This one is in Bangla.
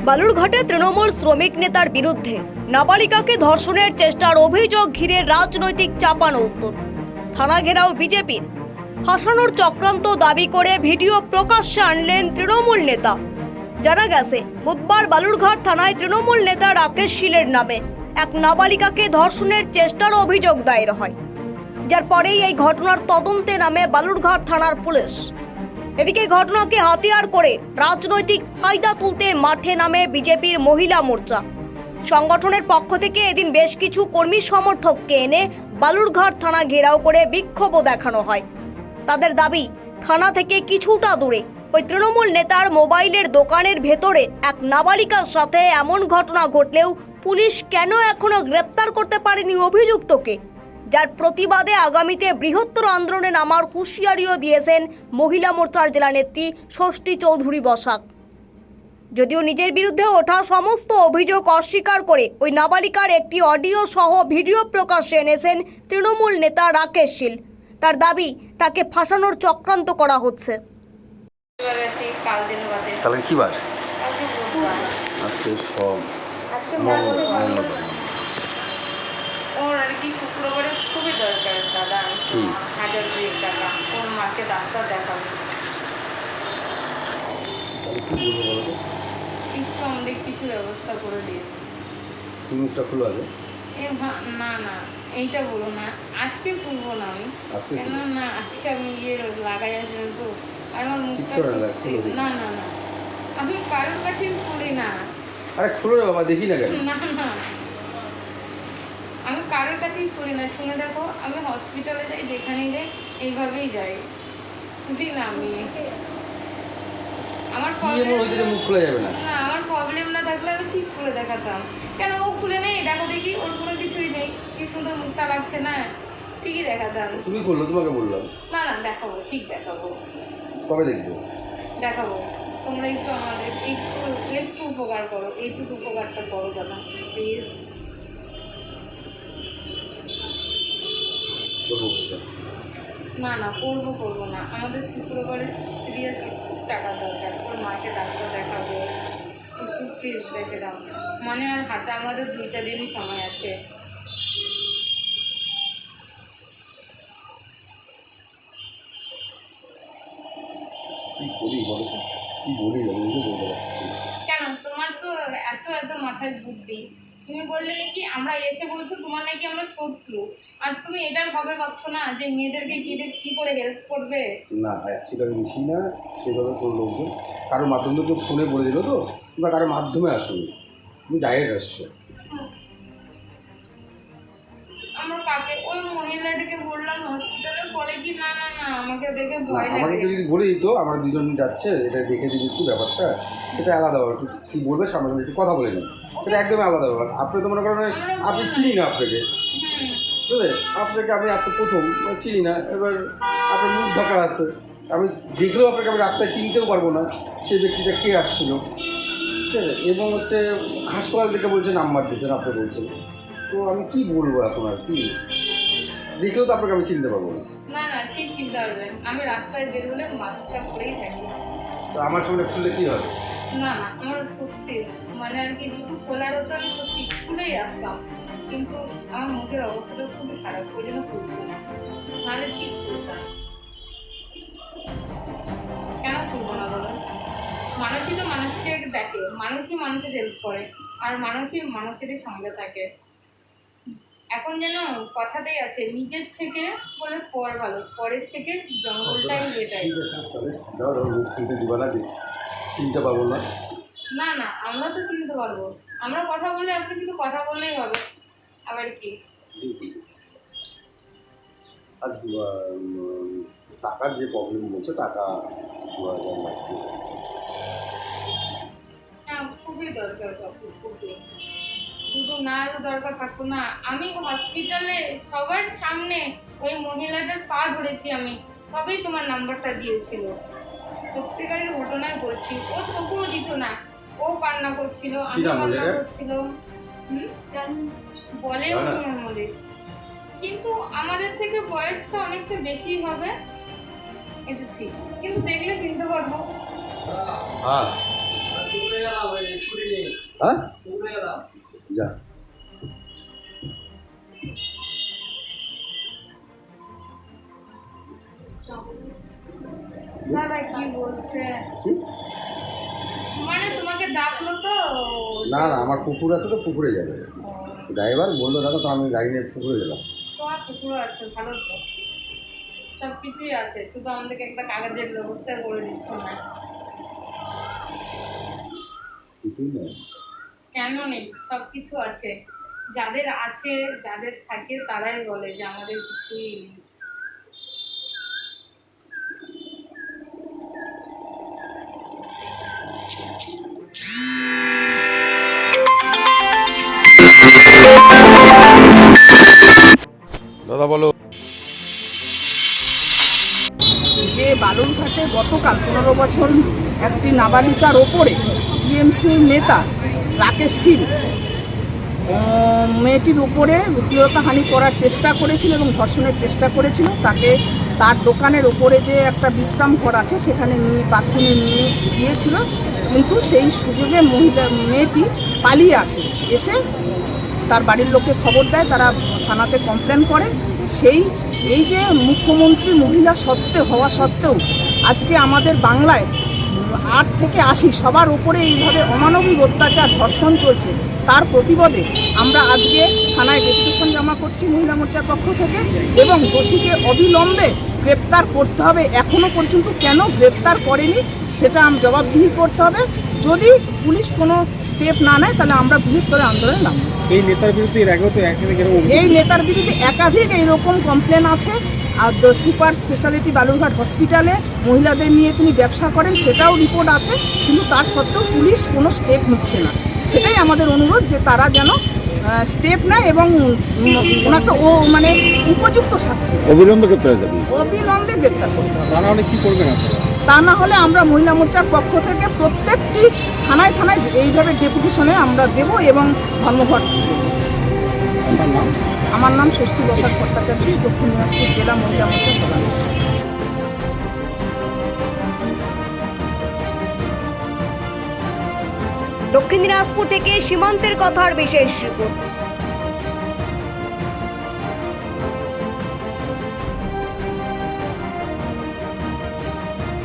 বালুরঘাটে তৃণমূল শ্রমিক নেতার বিরুদ্ধে নাবালিকাকে ধর্ষণের চেষ্টার অভিযোগ ঘিরে রাজনৈতিক চাপানোউত্তর। থানা ঘেরাও বিজেপির। ফাঁসানোর চক্রান্ত দাবি করে ভিডিও প্রকাশ্যে আনলেন তৃণমূল নেতা। জানা গেছে, বুধবার বালুরঘাট থানায় তৃণমূল নেতা রাকেশ শীলের নামে এক নাবালিকাকে ধর্ষণের চেষ্টার অভিযোগ দায়ের হয়, যার পরেই এই ঘটনার তদন্তে নামে বালুরঘাট থানার পুলিশ। এদিকে ঘটনাকে হাতিয়ার করে রাজনৈতিক ফায়দা তুলতে মাঠে নামে বিজেপির মহিলা মোর্চা। সংগঠনের পক্ষ থেকে এদিন বেশ কিছু কর্মী সমর্থককে এনে বালুরঘাট থানা ঘেরাও করে বিক্ষোভও দেখানো হয়। তাদের দাবি, থানা থেকে কিছুটা দূরে ওই তৃণমূল নেতার মোবাইলের দোকানের ভেতরে এক নাবালিকার সাথে এমন ঘটনা ঘটলেও পুলিশ কেন এখনো গ্রেপ্তার করতে পারেনি অভিযুক্তকে, যার প্রতিবাদে আগামীতে বৃহত্তর আন্দোলনে নামার হুঁশিয়ারিও দিয়েছেন মহিলা মোর্চার জেলা নেত্রী ষষ্ঠী চৌধুরী বসাক। যদিও নিজের বিরুদ্ধে ওঠা সমস্ত অভিযোগ অস্বীকার করে ওই নাবালিকার একটি অডিও সহ ভিডিও প্রকাশ্যে এনেছেন তৃণমূল নেতা রাকেশ শীল। তার দাবি, তাকে ফাঁসানোর চক্রান্ত করা হচ্ছে। কালকে কি বার? ওর আর কি শুক্রবারে খুবই দরকার দাদা, 1000 টাকা। ওর মাকে ডাক্তার দেখাবো। একটু আমাদের কিছু ব্যবস্থা করে দিয়ে। মুখটা খুলে আছে? না না, এইটা বলো না, আজকে খুলবো না আমি। কেন না, আজকে আমি লাগাই আসবেন তো, আর আমার মুখটা না না না, আমি কারোর কাছেই খুলি না। আরে খুলো রে বাবা, দেখি না কেন? না না, আমি কারোর কাছেই খুলি না। শুনে দেখো, আমি হসপিটালে যাই, যেখানেই যাই এইভাবেই যাই, খুলি না আমি। আমার মুখ খোলা যাবে না। না, আমার প্রবলেম না থাকলে আমি ঠিক খুলে দেখাতাম। কেন ও খুলে নেই? দেখো দেখি, ওর কোনো কিছুই নেই। কি সুন্দর মুখটা লাগছে না, ঠিকই দেখাতাম। তুমি বললো, তোমাকে বললাম। না না, দেখাবো, ঠিক দেখাবো। কবে দেখবো? দেখাবো। তোমরা একটু আমাদের একটু উপকার করো, এইটুকু উপকারটা করো দাদা প্লিজ। না না, করবো না। আমাদের শুক্রবারে সিরিয়াসলি খুব টাকা দরকার। ওর মাকে ডাক্তার দেখাবো, একটু প্লিজ দেখে দাও। মানে আর হাতে আমাদের 2টা দিনই সময় আছে। কেন তোমার তো এত মাথায় বুদ্ধি, তুমি বললে নাকি আমরা এসে বলছো তোমার নাকি আমরা শত্রু, আর তুমি এটার ভাবে ভাবছো না যে মেয়েদেরকে কি করে হেল্প করবে? না, অ্যাকচুয়ালি আমি বেশি না সেভাবে কোনো লোকজন কারোর মাধ্যমে তো ফোনে বলে দিল তো, তোমরা কারোর মাধ্যমে আসুনি, তুমি ডাইরেক্ট আসছো। আমরা কাকে ওই মহিলাটাকে বললাম হসপিটালে, বলে কি না না না, আমাকে দেখে ভয় লাগে। আমাকে যদি বলে দিত আমরা দুজন যাচ্ছে, এটা দেখে দিবি একটু ব্যাপারটা, সেটা আলাদা ব্যাপার। কি বলবে সামনে একটু কথা বলে নিন, এটা একদমই আলাদা ব্যাপার। আপনি তো মনে করেন আপনি চিনি না আপনাকে, বুঝলে? আপনাকে আমি আজকে প্রথম চিনি না, এবার আপনার মুখ ঢাকা আছে, আমি দেখলেও আপনাকে আমি রাস্তায় চিনতেও পারবো না সেই ব্যক্তিটা কে আসছিল, ঠিক আছে? এবং হচ্ছে হাসপাতাল থেকে বলছে নাম্বার দিয়েছেন, আপনি বলছেন, তো আমি কি বলবো এখন? আর কি দেখলেও তো আপনাকে আমি চিনতে পারবো না। না না, ঠিক চিন্তা করবেন। আমি রাস্তায় বের হলে মাস্কটা পরেই থাকি। তো আমার সামনে খুললে কি হবে? না না, আমার সত্যি মানে আর কি, যদি খোলার হতো আমি সত্যি খুলেই আসতাম, কিন্তু আমার মুখের অবস্থাটা খুবই খারাপ, ওই জন্য খুলছি না, নাহলে ঠিক খুলতাম। কেন খুলবো না বলো? মানুষই তো মানুষকে দেখে, মানুষই মানুষের হেল্প করে, আর মানুষই মানুষেরই সঙ্গে থাকে। এখন যেন কথাতেই আছে, নিজের থেকে বলে পর ভালো, পরের থেকে জঙ্গলটাই বেটাই। চিনতে পারবো না। না না, আমরা তো চিনতে পারবো, আমরা কথা বললে আপনি কিন্তু কথা বললেই হবে, আবার কি? আর টাকার যে প্রবলেম বলছে, টাকা 2000 লাগবে। হ্যাঁ, খুবই দরকার কাকু, খুবই। শুধু না আরও দরকার থাকতো না। আমি হসপিটালে সবার সামনে ওই মহিলাটার পা ধরেছি আমি, তবেই তোমার নাম্বারটা দিয়েছিল। সত্যিকারের ঘটনায় বলছি, ও তবুও দিত না। ও কান্না করছিল, আমি কান্না করছিল। বলেও আমাদের, কিন্তু আমাদের থেকে বয়সটা অনেকটা বেশি হবে, এটা ঠিক, কিন্তু দেখলে চিনতে পারবো। হ্যাঁ যা দাদা কি বলছে? মানে তোমাকে ডাকলো তো? না না আমার পুকুর আছে তো পুকুরে যাবে ড্রাইভার বললো দাদা তো আমি গাড়ি নিয়ে পুকুরে গেলাম তোমার পুকুরও আছে, ভালো তো, সব কিছুই আছে, শুধু আমাদেরকে একটা কাগজের ব্যবস্থা করে দিচ্ছ না। কিছুই নেই কেন নেই? সব কিছু আছে। যাদের আছে, যাদের থাকে তারাই বলে যে আমাদের কিছুই নেই। দাদা বলো যে বালুরঘাটে গতকাল 15 বছর একটি নাবালিকার ওপরে টিএমসির নেতা রাকেশ সিং মেয়েটির উপরে শ্লীলতাহানি করার চেষ্টা করেছিল এবং ধর্ষণের চেষ্টা করেছিল। তাকে তার দোকানের ওপরে যে একটা বিশ্রাম ঘর আছে সেখানে নিয়ে বাথরুমে নিয়ে গিয়েছিল, কিন্তু সেই সুযোগে মেয়েটি পালিয়ে আসে। এসে তার বাড়ির লোককে খবর দেয়, তারা থানাতে কমপ্লেন করে। এই যে মুখ্যমন্ত্রী মহিলা হওয়া সত্ত্বেও আজকে আমাদের বাংলায় 8 থেকে 80 সবার উপরে এইভাবে অমানবিক অত্যাচার ধর্ষণ চলছে, তার প্রতিবাদে আমরা আজকে থানায় ডেপুটেশন জমা করছি মহিলা মোর্চার পক্ষ থেকে, এবং দোষীকে অবিলম্বে গ্রেপ্তার করতে হবে। এখনও পর্যন্ত কেন গ্রেপ্তার করেনি সেটা জবাবদিহি করতে হবে। যদি পুলিশ কোনো স্টেপ না নেয় তাহলে আমরা বৃহত্তর আন্দোলনে নামব। এই নেতার বিরুদ্ধে এই নেতার বিরুদ্ধে একাধিক এইরকম কমপ্লেন আছে। আর সুপার স্পেশালিটি বালুরঘাট হসপিটালে মহিলাদের নিয়ে তিনি ব্যবসা করেন, সেটাও রিপোর্ট আছে, কিন্তু তার সত্ত্বেও পুলিশ কোনো স্টেপ নিচ্ছে না। সেটাই আমাদের অনুরোধ যে তারা যেন স্টেপ নেয় এবং ওনাকে মানে উপযুক্ত শাস্তি অবিলম্বে করতে হবে, অবিলম্বে গ্রেপ্তার করতে হবে। তারা অনেক কি করবেন আপনারা? তা না হলে আমরা মহিলা মোর্চার পক্ষ থেকে প্রত্যেকটি থানায় থানায় এইভাবে ডেপুটেশনে আমরা দেব এবং ধর্মঘট দেব। আপনার নাম? আমার নাম ষষ্ঠী বসাক ভট্টাচার্য, দক্ষিণ দিনাজপুর জেলা মহিলা মোর্চার প্রধান। দক্ষিণ দিনাজপুর থেকে সীমান্তের কথার বিশেষ রিপোর্ট।